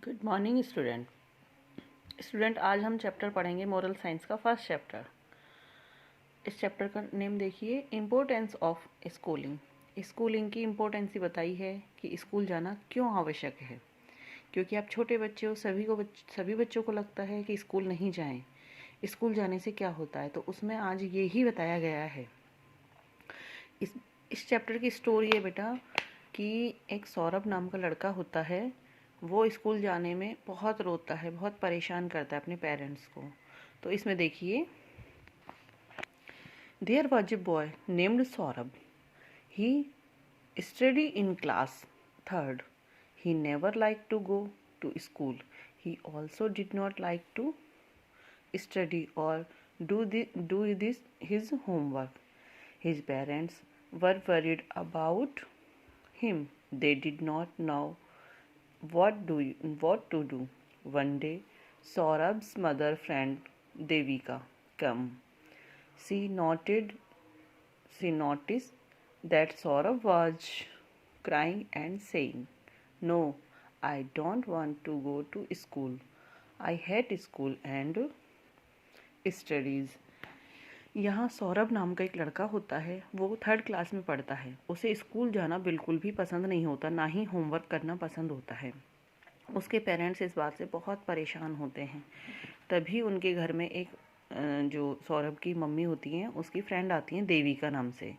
Good morning student आज हम chapter पढ़ेंगे मोरल साइंस का फर्स्ट चैप्टर। इस चैप्टर का नेम देखिए, इम्पोर्टेंस ऑफ स्कूलिंग। स्कूलिंग की इम्पोर्टेंस ही बताई है कि स्कूल जाना क्यों आवश्यक है। क्योंकि आप छोटे बच्चे हो, सभी बच्चों को लगता है कि स्कूल नहीं जाएं, स्कूल जाने से क्या होता है, तो उसमें आज ये ही बताया गया है। इस चैप्टर की स्टोरी है बेटा कि एक सौरभ नाम का लड़का होता है। वो स्कूल जाने में बहुत रोता है, बहुत परेशान करता है अपने पेरेंट्स को। तो इसमें देखिए, there was a boy named Saurabh. He study in class third. He never like to go to school. He also did not like to study or do this his homework. His parents were worried about him. They did not know what to do. One day, Saurabh's mother friend Devika come. She noticed that Saurabh was crying and saying, "No, I don't want to go to school. I hate school and studies". यहाँ सौरभ नाम का एक लड़का होता है, वो third class में पढ़ता है। उसे स्कूल जाना बिल्कुल भी पसंद नहीं होता, ना ही होमवर्क करना पसंद होता है। उसके पेरेंट्स इस बात से बहुत परेशान होते हैं। तभी उनके घर में एक जो सौरभ की मम्मी होती हैं, उसकी फ्रेंड आती हैं देविका नाम से।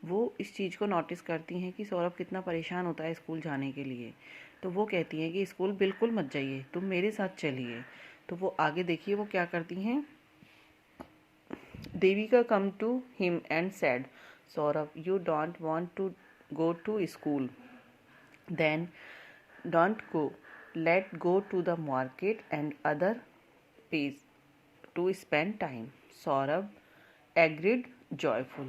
वो इस चीज़ को नोटिस करती हैं कि सौरभ कितना परेशान होता है स्कूल जाने के लिए। तो वो कहती हैं कि स्कूल बिल्कुल मत जाइए, तुम मेरे साथ चलिए। तो वो आगे देखिए वो क्या करती हैं। Devika come to him and said, "Saurabh, you don't want to go to school. Then don't go. Let's go to the market and other place to spend time." Saurabh agreed joyful.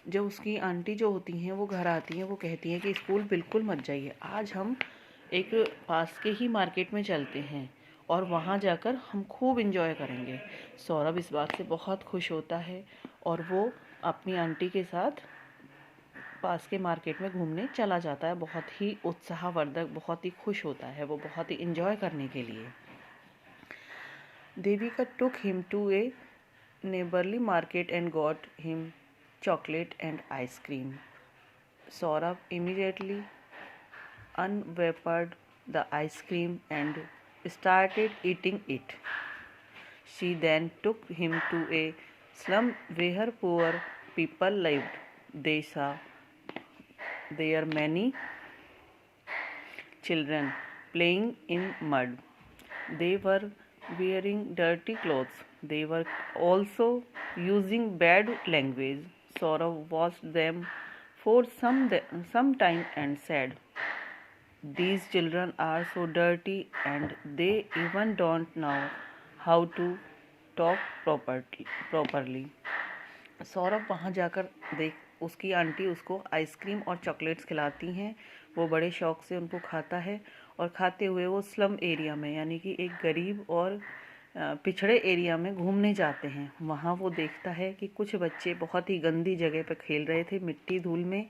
जब उसकी aunty जो होती हैं वो घर आती हैं, वो कहती हैं कि स्कूल बिल्कुल मत जाइए, आज हम एक पास के ही मार्केट में चलते हैं और वहाँ जाकर हम खूब इंजॉय करेंगे। सौरभ इस बात से बहुत खुश होता है और वो अपनी आंटी के साथ पास के मार्केट में घूमने चला जाता है। बहुत ही उत्साहवर्धक, बहुत ही खुश होता है वो, बहुत ही इंजॉय करने के लिए। Devika took him to a neighbourly market and got him chocolate and ice cream. Saurabh immediately unwrapped the ice cream and started eating it. She then took him to a slum where poor people lived. They saw there many children playing in mud. They were wearing dirty clothes. They were also using bad language. Saurabh watched them for some time and said, "These children are so dirty and they even don't know how to talk properly." Saurabh वहाँ जाकर उसकी aunty उसको ice cream और chocolates खिलाती हैं। वो बड़े शौक से उनको खाता है और खाते हुए वो स्लम एरिया में, यानी कि एक गरीब और पिछड़े एरिया में घूमने जाते हैं। वहाँ वो देखता है कि कुछ बच्चे बहुत ही गंदी जगह पर खेल रहे थे, मिट्टी धूल में,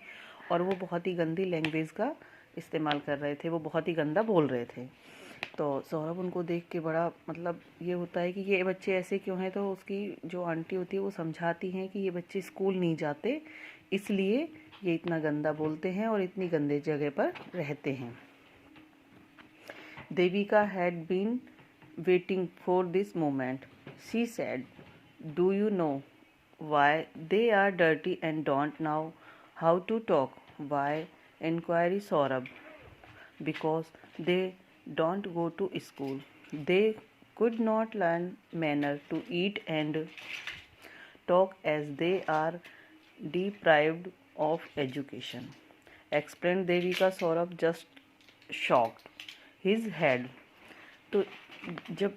और वो बहुत ही गंदी लैंग्वेज का इस्तेमाल कर रहे थे, वो बहुत ही गंदा बोल रहे थे। तो सौरभ उनको देख के बड़ा ये होता है कि ये बच्चे ऐसे क्यों हैं। तो उसकी जो आंटी होती है वो समझाती हैं कि ये बच्चे स्कूल नहीं जाते, इसलिए ये इतना गंदा बोलते हैं और इतनी गंदे जगह पर रहते हैं। Devika had been waiting for this moment. She said, "Do you know why they are dirty and don't know how to talk?" "Why?" inquired Saurabh. "Because they don't go to school. They could not learn manner to eat and talk as they are deprived of education," explained Devika. Saurabh just shocked his head. तो जब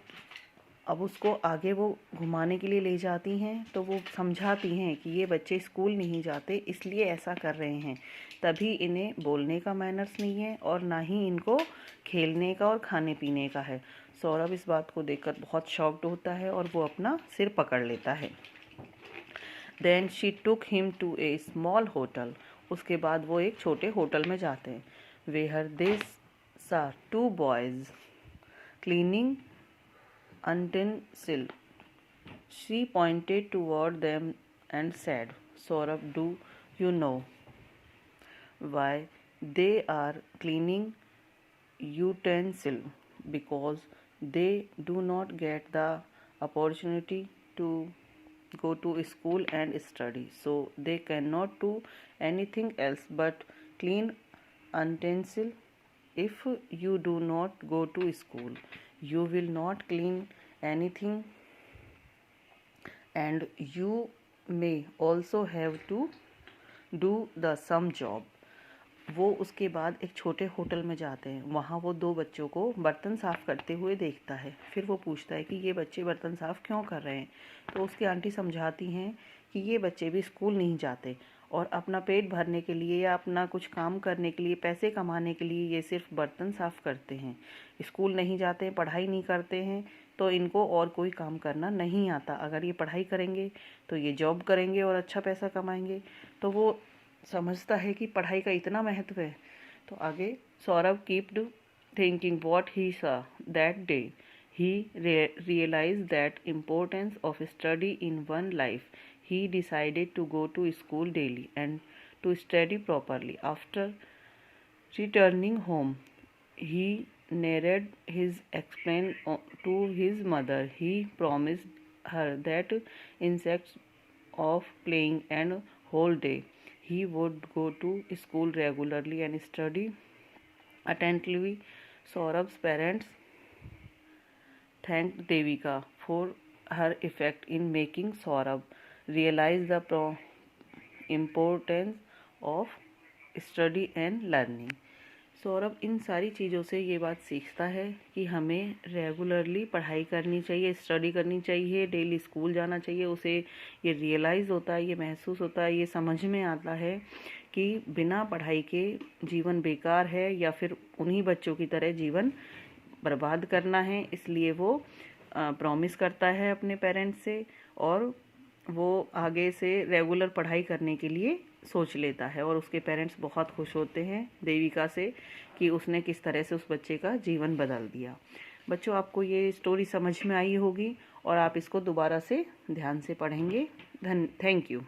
अब उसको आगे वो घुमाने के लिए ले जाती हैं तो वो समझाती हैं कि ये बच्चे स्कूल नहीं जाते, इसलिए ऐसा कर रहे हैं। तभी इन्हें बोलने का मैनर्स नहीं है और ना ही इनको खेलने का और खाने पीने का है। सौरभ इस बात को देखकर बहुत शॉक्ड होता है और वो अपना सिर पकड़ लेता है। Then she took him to a small hotel. उसके बाद वो एक छोटे होटल में जाते हैं। Where they saw two boys cleaning utensil. She pointed toward them and said, Saurabh, do you know why they are cleaning utensil? Because they do not get the opportunity to go to school and study, so they cannot do anything else but clean utensil. If you do not go to school, you will not clean anything, and you may also have to do the some job. वो उसके बाद एक छोटे hotel में जाते हैं। वहाँ वो दो बच्चों को बर्तन साफ़ करते हुए देखता है। फिर वो पूछता है कि ये बच्चे बर्तन साफ़ क्यों कर रहे हैं। तो उसकी आंटी समझाती हैं कि ये बच्चे भी स्कूल नहीं जाते और अपना पेट भरने के लिए या अपना कुछ काम करने के लिए, पैसे कमाने के लिए ये सिर्फ बर्तन साफ़ करते हैं। स्कूल नहीं जाते, पढ़ाई नहीं करते हैं, तो इनको और कोई काम करना नहीं आता। अगर ये पढ़ाई करेंगे तो ये जॉब करेंगे और अच्छा पैसा कमाएंगे। तो वो समझता है कि पढ़ाई का इतना महत्व है। तो आगे Saurabh kept thinking what he saw that day he realized that importance of study in one life. He decided to go to school daily and to study properly. After returning home, he narrated his explain to his mother. He promised her that insects of playing and whole day he would go to school regularly and study attentively. Saurabh's parents thanked Devika for her effect in making Saurabh realize the importance of study and learning. Saurabh इन सारी चीज़ों से ये बात सीखता है कि हमें रेगुलरली पढ़ाई करनी चाहिए, स्टडी करनी चाहिए, डेली स्कूल जाना चाहिए। उसे ये रियलाइज़ होता है, ये महसूस होता है, ये समझ में आता है कि बिना पढ़ाई के जीवन बेकार है या फिर उन्हीं बच्चों की तरह जीवन बर्बाद करना है। इसलिए वो प्रॉमिस करता है अपने पेरेंट्स से और वो आगे से रेगुलर पढ़ाई करने के लिए सोच लेता है। और उसके पेरेंट्स बहुत खुश होते हैं देविका से कि उसने किस तरह से उस बच्चे का जीवन बदल दिया। बच्चों, आपको ये स्टोरी समझ में आई होगी और आप इसको दोबारा से ध्यान से पढ़ेंगे। Thank you.